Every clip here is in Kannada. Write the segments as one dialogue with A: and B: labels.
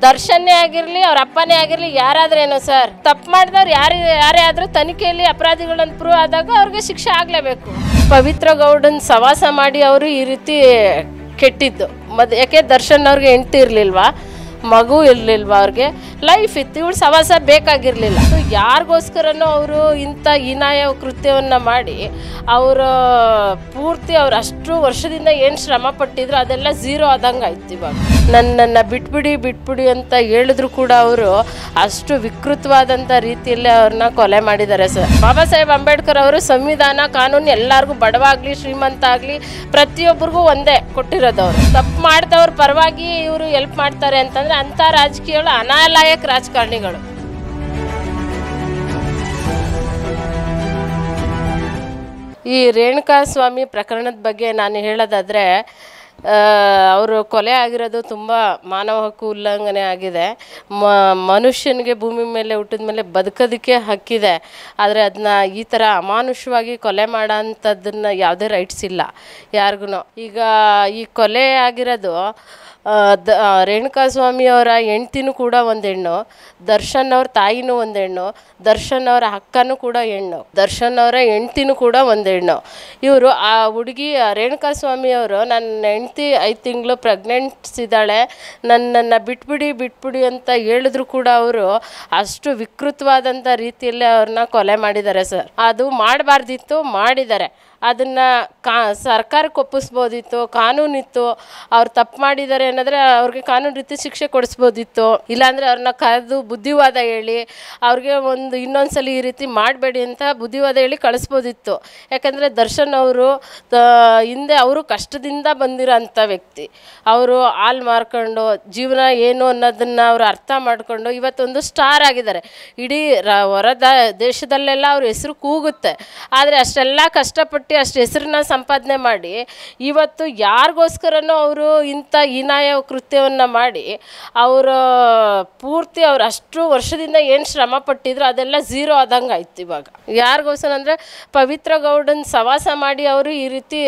A: ದರ್ಶನ್ನೇ ಆಗಿರಲಿ ಅವ್ರ ಅಪ್ಪನೇ ಆಗಿರಲಿ ಯಾರಾದ್ರೇನು ಸರ್, ತಪ್ಪು ಮಾಡಿದವ್ರು ಯಾರೇ ಆದರೂ ತನಿಖೆಯಲ್ಲಿ ಅಪರಾಧಿಗಳನ್ನ ಪ್ರೂವ್ ಆದಾಗ ಅವ್ರಿಗೆ ಶಿಕ್ಷೆ ಆಗಲೇಬೇಕು. ಪವಿತ್ರ ಗೌಡನ್ ಸವಾಸ ಮಾಡಿ ಅವರು ಈ ರೀತಿ ಕೆಟ್ಟಿದ್ದು ಯಾಕೆ ದರ್ಶನ್ ಅವ್ರಿಗೆ ಹೆಂಡತಿ ಇರಲಿಲ್ವಾ, ಮಗು ಇರಲಿಲ್ವಾ, ಅವ್ರಿಗೆ ಲೈಫ್ ಇತ್ತು, ಇವಳು ಸವಾಸ ಬೇಕಾಗಿರಲಿಲ್ಲ. ಯಾರಿಗೋಸ್ಕರನೂ ಅವರು ಇಂಥ ಹೀನಾಯ ಕೃತ್ಯವನ್ನು ಮಾಡಿ ಅವರು ಪೂರ್ತಿ ಅವ್ರು ಅಷ್ಟು ವರ್ಷದಿಂದ ಏನು ಶ್ರಮ ಪಟ್ಟಿದ್ರು ಅದೆಲ್ಲ ಝೀರೋ ಆದಂಗೆ ಆಯ್ತು. ಇವಾಗ ನನ್ನನ್ನು ಬಿಟ್ಬಿಡಿ ಅಂತ ಹೇಳಿದ್ರು ಕೂಡ ಅವರು ಅಷ್ಟು ವಿಕೃತವಾದಂಥ ರೀತಿಯಲ್ಲಿ ಅವ್ರನ್ನ ಕೊಲೆ ಮಾಡಿದ್ದಾರೆ ಸರ್. ಬಾಬಾ ಸಾಹೇಬ್ ಅಂಬೇಡ್ಕರ್ ಅವರು ಸಂವಿಧಾನ ಕಾನೂನು ಎಲ್ಲರಿಗೂ ಬಡವಾಗಲಿ ಶ್ರೀಮಂತ ಆಗಲಿ ಪ್ರತಿಯೊಬ್ಬರಿಗೂ ಒಂದೇ ಕೊಟ್ಟಿರೋದು. ಅವರು ತಪ್ಪು ಮಾಡಿದವ್ರ ಪರವಾಗಿ ಇವರು ಹೆಲ್ಪ್ ಮಾಡ್ತಾರೆ ಅಂತಂದರೆ ಅಂಥ ರಾಜಕೀಯಗಳು ಅನಾಲಾಯಕ ರಾಜಕಾರಣಿಗಳು. ಈ ರೇಣುಕಾಸ್ವಾಮಿ ಪ್ರಕರಣದ ಬಗ್ಗೆ ನಾನು ಹೇಳೋದಾದರೆ, ಅವರು ಕೊಲೆ ಆಗಿರೋದು ತುಂಬ ಮಾನವ ಹಕ್ಕು ಉಲ್ಲಂಘನೆ ಆಗಿದೆ. ಮನುಷ್ಯನಿಗೆ ಭೂಮಿ ಮೇಲೆ ಹುಟ್ಟಿದ ಮೇಲೆ ಬದುಕೋದಕ್ಕೆ ಹಕ್ಕಿದೆ, ಆದರೆ ಅದನ್ನ ಈ ಥರ ಅಮಾನುಷವಾಗಿ ಕೊಲೆ ಮಾಡೋ ಅಂಥದ್ದನ್ನು ಯಾವುದೇ ರೈಟ್ಸ್ ಇಲ್ಲ ಯಾರಿಗೂ. ಈಗ ಈ ಕೊಲೆ ಆಗಿರೋದು ರೇಣುಕಾಸ್ವಾಮಿ ಅವರ ಹೆಂಡ್ತಿನೂ ಕೂಡ ಒಂದು ಹೆಣ್ಣು, ದರ್ಶನ್ ಅವ್ರ ತಾಯಿನೂ ಒಂದು ಹೆಣ್ಣು, ದರ್ಶನ್ ಅವರ ಅಕ್ಕನೂ ಕೂಡ ಹೆಣ್ಣು, ದರ್ಶನ್ ಅವರ ಹೆಂಡ್ತಿನೂ ಕೂಡ ಒಂದು ಹೆಣ್ಣು. ಇವರು ಆ ಹುಡುಗಿ ರೇಣುಕಾಸ್ವಾಮಿ ಅವರು ನನ್ನ ಹೆಂಡ್ತಿ 5 ತಿಂಗಳು ಪ್ರೆಗ್ನೆಂಟ್ಸ್ ಇದ್ದಾಳೆ, ನನ್ನನ್ನು ಬಿಟ್ಬಿಡಿ ಅಂತ ಹೇಳಿದ್ರು ಕೂಡ ಅವರು ಅಷ್ಟು ವಿಕೃತವಾದಂಥ ರೀತಿಯಲ್ಲಿ ಅವ್ರನ್ನ ಕೊಲೆ ಮಾಡಿದ್ದಾರೆ ಸರ್. ಅದು ಮಾಡಬಾರ್ದಿತ್ತು, ಮಾಡಿದ್ದಾರೆ. ಅದನ್ನು ಸರ್ಕಾರಕ್ಕೆ ಒಪ್ಪಿಸ್ಬೋದಿತ್ತು, ಕಾನೂನಿತ್ತು. ಅವ್ರು ತಪ್ಪು ಮಾಡಿದ್ದಾರೆ ಅನ್ನೋದ್ರೆ ಅವ್ರಿಗೆ ಕಾನೂನು ರೀತಿ ಶಿಕ್ಷೆ ಕೊಡಿಸ್ಬೋದಿತ್ತು. ಇಲ್ಲಾಂದರೆ ಅವ್ರನ್ನ ಕರೆದು ಬುದ್ಧಿವಾದ ಹೇಳಿ ಅವ್ರಿಗೆ ಇನ್ನೊಂದ್ಸಲ ಈ ರೀತಿ ಮಾಡಬೇಡಿ ಅಂತ ಬುದ್ಧಿವಾದ ಹೇಳಿ ಕಳಿಸ್ಬೋದಿತ್ತು. ಯಾಕಂದರೆ ದರ್ಶನ್ ಅವರು ಹಿಂದೆ ಅವರು ಕಷ್ಟದಿಂದ ಬಂದಿರೋ ಅಂಥ ವ್ಯಕ್ತಿ. ಅವರು ಹಾಲು ಮಾರ್ಕೊಂಡು ಜೀವನ ಏನು ಅನ್ನೋದನ್ನು ಅವರು ಅರ್ಥ ಮಾಡಿಕೊಂಡು ಇವತ್ತೊಂದು ಸ್ಟಾರ್ ಆಗಿದ್ದಾರೆ. ಇಡೀ ದೇಶದಲ್ಲೆಲ್ಲ ಅವ್ರ ಹೆಸರು ಕೂಗುತ್ತೆ. ಆದರೆ ಅಷ್ಟೆಲ್ಲ ಕಷ್ಟಪಟ್ಟು ಅಷ್ಟು ಹೆಸರನ್ನ ಸಂಪಾದನೆ ಮಾಡಿ ಇವತ್ತು ಯಾರಿಗೋಸ್ಕರನೂ ಅವರು ಇಂಥ ಹೀನಾಯ ಕೃತ್ಯವನ್ನು ಮಾಡಿ ಅವರು ಪೂರ್ತಿ ಅವ್ರು ಅಷ್ಟು ವರ್ಷದಿಂದ ಏನು ಶ್ರಮ ಪಟ್ಟಿದ್ರು ಅದೆಲ್ಲ ಝೀರೋ ಆದಂಗೆ ಆಯ್ತು. ಇವಾಗ ಯಾರಿಗೋಸ್ಕರ ಅಂದರೆ ಪವಿತ್ರ ಗೌಡನ್ ಸವಾಸ ಮಾಡಿ ಅವರು ಈ ರೀತಿ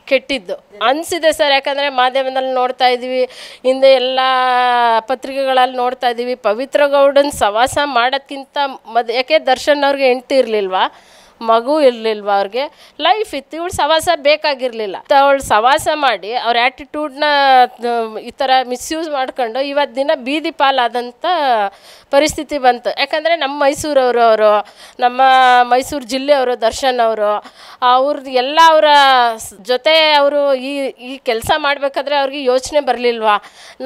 A: ಕೆಟ್ಟಿದ್ದು ಅನಿಸಿದೆ ಸರ್. ಯಾಕಂದರೆ ಮಾಧ್ಯಮದಲ್ಲಿ ನೋಡ್ತಾ ಇದ್ದೀವಿ, ಹಿಂದೆ ಎಲ್ಲ ಪತ್ರಿಕೆಗಳಲ್ಲಿ ನೋಡ್ತಾ ಇದ್ದೀವಿ. ಪವಿತ್ರ ಗೌಡನ್ ಸವಾಸ ಮಾಡೋಕ್ಕಿಂತ ಯಾಕೆ ದರ್ಶನ್ ಅವ್ರಿಗೆ ಹೆಂಡತಿ ಇರಲಿಲ್ವಾ, ಮಗು ಇರಲಿಲ್ವಾ, ಅವ್ರಿಗೆ ಲೈಫ್ ಇತ್ತು, ಇವಳು ಸವಾಸ ಬೇಕಾಗಿರಲಿಲ್ಲ. ಅವಳು ಸವಾಸ ಮಾಡಿ ಅವ್ರ ಆ್ಯಟಿಟ್ಯೂಡ್ನ ಈ ಥರ ಮಿಸ್ಯೂಸ್ ಮಾಡ್ಕೊಂಡು ಇವತ್ತು ದಿನ ಬೀದಿ ಪಾಲಾದಂಥ ಪರಿಸ್ಥಿತಿ ಬಂತು. ಯಾಕಂದರೆ ನಮ್ಮ ಮೈಸೂರವರು, ನಮ್ಮ ಮೈಸೂರು ಜಿಲ್ಲೆಯವರು ದರ್ಶನ್ ಅವ್ರದ್ದು ಎಲ್ಲ ಅವರ ಜೊತೆ ಅವರು ಈ ಕೆಲಸ ಮಾಡಬೇಕಾದ್ರೆ ಅವ್ರಿಗೆ ಯೋಚನೆ ಬರಲಿಲ್ವಾ,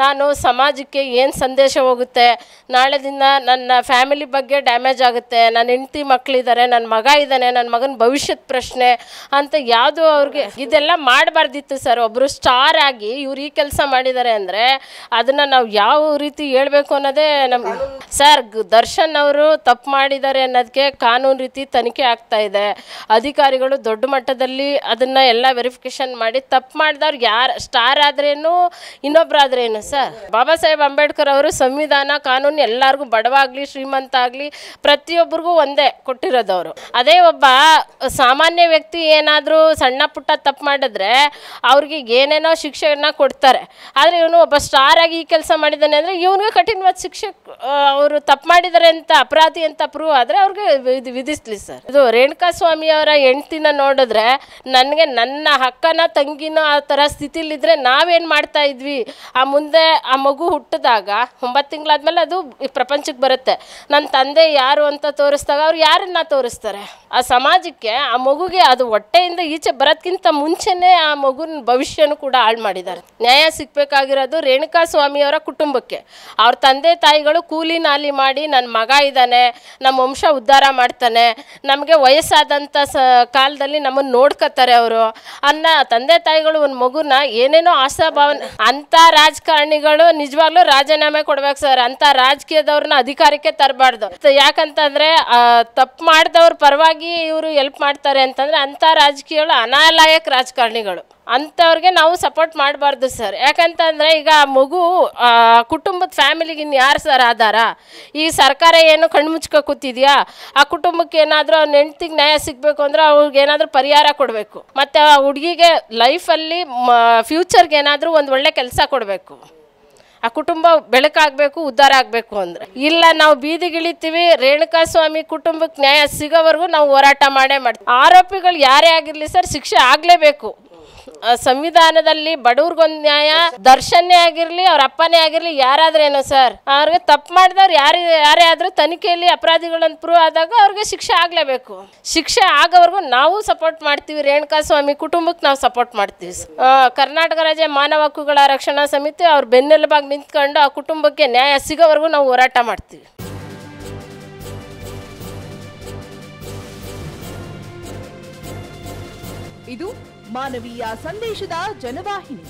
A: ನಾನು ಸಮಾಜಕ್ಕೆ ಏನು ಸಂದೇಶ ಹೋಗುತ್ತೆ, ನಾಳೆ ದಿನ ನನ್ನ ಫ್ಯಾಮಿಲಿ ಬಗ್ಗೆ ಡ್ಯಾಮೇಜ್ ಆಗುತ್ತೆ, ನನ್ನ ಹೆಂಡತಿ ಮಕ್ಕಳಿದ್ದಾರೆ, ನನ್ನ ಮಗ ಇದ್ದಾನೆ, ನನ್ನ ಮಗನ ಭವಿಷ್ಯದ ಪ್ರಶ್ನೆ ಅಂತ ಯಾವುದು ಅವ್ರಿಗೆ ಇದೆಲ್ಲ ಮಾಡಬಾರ್ದಿತ್ತು ಸರ್. ಒಬ್ಬರು ಸ್ಟಾರ್ ಆಗಿ ಇವ್ರು ಈ ಕೆಲಸ ಮಾಡಿದ್ದಾರೆ ಅಂದರೆ ಅದನ್ನು ನಾವು ಯಾವ ರೀತಿ ಹೇಳಬೇಕು ಅನ್ನೋದೇ ನಮ್ಗೆ ಸರ್. ದರ್ಶನ್ ಅವರು ತಪ್ಪು ಮಾಡಿದ್ದಾರೆ ಅನ್ನೋದಕ್ಕೆ ಕಾನೂನು ರೀತಿ ತನಿಖೆ ಆಗ್ತಾ ಇದೆ. ಅಧಿಕಾರಿಗಳು ದೊಡ್ಡ ಮಟ್ಟದಲ್ಲಿ ಅದನ್ನು ಎಲ್ಲ ವೆರಿಫಿಕೇಷನ್ ಮಾಡಿ ತಪ್ಪು ಮಾಡಿದವ್ರು ಯಾರು ಸ್ಟಾರ್ ಆದ್ರೇನು ಇನ್ನೊಬ್ಬರಾದ್ರೇನು ಸರ್. ಬಾಬಾ ಸಾಹೇಬ್ ಅಂಬೇಡ್ಕರ್ ಅವರು ಸಂವಿಧಾನ ಕಾನೂನು ಎಲ್ಲರಿಗೂ ಬಡವಾಗಲಿ ಶ್ರೀಮಂತ ಆಗಲಿ ಪ್ರತಿಯೊಬ್ಬರಿಗೂ ಒಂದೇ ಕೊಟ್ಟಿರೋದು. ಅವರು ಅದೇ ಒಬ್ಬ ಸಾಮಾನ್ಯ ವ್ಯಕ್ತಿ ಏನಾದರೂ ಸಣ್ಣ ಪುಟ್ಟ ತಪ್ಪು ಮಾಡಿದ್ರೆ ಅವ್ರಿಗೆ ಏನೇನೋ ಶಿಕ್ಷೆಯನ್ನು ಕೊಡ್ತಾರೆ. ಆದರೆ ಇವನು ಒಬ್ಬ ಸ್ಟಾರ್ ಆಗಿ ಈ ಕೆಲಸ ಮಾಡಿದ್ದಾನೆ ಅಂದರೆ ಇವನಿಗೆ ಕಠಿಣವಾದ ಶಿಕ್ಷೆ, ಅವರು ತಪ್ಪು ಮಾಡಿದ್ದಾರೆ ಅಂತ ಅಪರಾಧಿ ಅಂತ ಪ್ರೂವ್ ಆದರೆ ಅವ್ರಿಗೆ ವಿಧಿಸ್ಲಿ ಸರ್. ಇದು ರೇಣುಕಾಸ್ವಾಮಿ ಅವರ ಹೆಂಡ್ತಿನ ನೋಡಿದ್ರೆ ನನಗೆ ನನ್ನ ಅಕ್ಕನ ತಂಗಿನೋ ಆ ಥರ ಸ್ಥಿತಿಲಿದ್ರೆ ನಾವೇನು ಮಾಡ್ತಾ ಇದ್ವಿ, ಮುಂದೆ ಆ ಮಗು ಹುಟ್ಟಿದಾಗ 9 ತಿಂಗಳಾದ್ಮೇಲೆ ಅದು ಪ್ರಪಂಚಕ್ಕೆ ಬರುತ್ತೆ. ನನ್ನ ತಂದೆ ಯಾರು ಅಂತ ತೋರಿಸಿದಾಗ ಅವ್ರು ಯಾರನ್ನ ತೋರಿಸ್ತಾರೆ, ಆ ಸಮಾಜಕ್ಕೆ ಆ ಮಗುಗೆ ಅದು ಹೊಟ್ಟೆಯಿಂದ ಈಚೆ ಬರೋದಕ್ಕಿಂತ ಮುಂಚೆನೇ ಆ ಮಗುನ ಭವಿಷ್ಯನೂ ಕೂಡ ಹಾಳು ಮಾಡಿದ್ದಾರೆ. ನ್ಯಾಯ ಸಿಗಬೇಕಾಗಿರೋದು ರೇಣುಕಾಸ್ವಾಮಿ ಅವರ ಕುಟುಂಬಕ್ಕೆ. ಅವ್ರ ತಂದೆ ತಾಯಿಗಳು ಕೂಲಿ ನಾಲಿ ಮಾಡಿ ನನ್ನ ಮಗ ಇದ್ದಾನೆ, ನಮ್ಮ ವಂಶ ಉದ್ಧಾರ ಮಾಡ್ತಾನೆ, ನಮಗೆ ವಯಸ್ಸಾದಂಥ ಕಾಲದಲ್ಲಿ ನಮ್ಮನ್ನು ನೋಡ್ಕೋತಾರೆ ಅವರು ಅನ್ನ ತಂದೆ ತಾಯಿಗಳು ಒಂದು ಮಗುನ ಏನೇನೋ ಆಶಾಭಾವನೆ. ಅಂಥ ರಾಜಕಾರಣಿಗಳು ನಿಜವಾಗ್ಲೂ ರಾಜೀನಾಮೆ ಕೊಡ್ಬೇಕು ಸರ್. ಅಂಥ ರಾಜಕೀಯದವ್ರನ್ನ ಅಧಿಕಾರಕ್ಕೆ ತರಬಾರ್ದು. ಯಾಕಂತಂದರೆ ತಪ್ಪು ಮಾಡಿದವ್ರ ಪರವಾಗಿ ಇವರು ಹೆಲ್ಪ್ ಮಾಡ್ತಾರೆ ಅಂತಂದರೆ ಅಂಥ ರಾಜಕೀಯಗಳು ಅನಾಲಾಯಕ ರಾಜಕಾರಣಿಗಳು. ಅಂಥವ್ರಿಗೆ ನಾವು ಸಪೋರ್ಟ್ ಮಾಡಬಾರ್ದು ಸರ್. ಯಾಕಂತಂದರೆ ಈಗ ಮಗು ಕುಟುಂಬದ ಫ್ಯಾಮಿಲಿಗೆ ಇನ್ನು ಯಾರು ಸರ್ ಆಧಾರ? ಈ ಸರ್ಕಾರ ಏನು ಕಣ್ಣು ಮುಚ್ಕೊ ಕೂತಿದೆಯಾ? ಆ ಕುಟುಂಬಕ್ಕೆ ಏನಾದರೂ ಅವ್ನ ಹೆಂಡ್ತಿಗೆ ನ್ಯಾಯ ಸಿಗಬೇಕು ಅಂದರೆ ಅವ್ರಿಗೆ ಏನಾದರೂ ಪರಿಹಾರ ಕೊಡಬೇಕು. ಮತ್ತು ಆ ಹುಡುಗಿಗೆ ಲೈಫಲ್ಲಿ ಫ್ಯೂಚರ್ಗೆ ಏನಾದರೂ ಒಂದು ಒಳ್ಳೆ ಕೆಲಸ ಕೊಡಬೇಕು. ಆ ಕುಟುಂಬ ಬೆಳಕಾಗಬೇಕು, ಉದ್ಧಾರ ಆಗಬೇಕು ಅಂದರೆ. ಇಲ್ಲ ನಾವು ಬೀದಿಗಿಳಿತೀವಿ, ರೇಣುಕಾ ಸ್ವಾಮಿ ಕುಟುಂಬಕ್ಕೆ ನ್ಯಾಯ ಸಿಗೋವರೆಗೂ ನಾವು ಹೋರಾಟ ಮಾಡೇ ಮಾಡ್ತೀವಿ. ಆರೋಪಿಗಳು ಯಾರೇ ಆಗಿರಲಿ ಸರ್, ಶಿಕ್ಷೆ ಆಗಲೇಬೇಕು. ಸಂವಿಧಾನದಲ್ಲಿ ಬಡವ್ರಿಗೊಂದು ನ್ಯಾಯ, ದರ್ಶನ್ನೇ ಆಗಿರಲಿ ಅವ್ರ ಅಪ್ಪನೇ ಆಗಿರಲಿ ಯಾರಾದ್ರೇನೋ ಸರ್, ಅವ್ರಿಗೆ ತಪ್ಪು ಮಾಡಿದವ್ರು ಯಾರೇ ಆದರೂ ತನಿಖೆಯಲ್ಲಿ ಅಪರಾಧಿಗಳನ್ನ ಪ್ರೂವ್ ಆದಾಗ ಅವ್ರಿಗೆ ಶಿಕ್ಷೆ ಆಗಲೇಬೇಕು. ಶಿಕ್ಷೆ ಆಗೋವರೆಗೂ ನಾವು ಸಪೋರ್ಟ್ ಮಾಡ್ತೀವಿ, ರೇಣುಕಾ ಸ್ವಾಮಿ ಕುಟುಂಬಕ್ಕೆ ನಾವು ಸಪೋರ್ಟ್ ಮಾಡ್ತೀವಿ. ಕರ್ನಾಟಕ ರಾಜ್ಯ ಮಾನವ ಹಕ್ಕುಗಳ ರಕ್ಷಣಾ ಸಮಿತಿ ಅವ್ರ ಬೆನ್ನೆಲುಬಾಗಿ ನಿಂತ್ಕೊಂಡು ಆ ಕುಟುಂಬಕ್ಕೆ ನ್ಯಾಯ ಸಿಗೋವರೆಗೂ ನಾವು ಹೋರಾಟ ಮಾಡ್ತೀವಿ.
B: ಇದು ಮಾನವೀಯ ಸಂದೇಶದ ಜನವಾಹಿನಿ.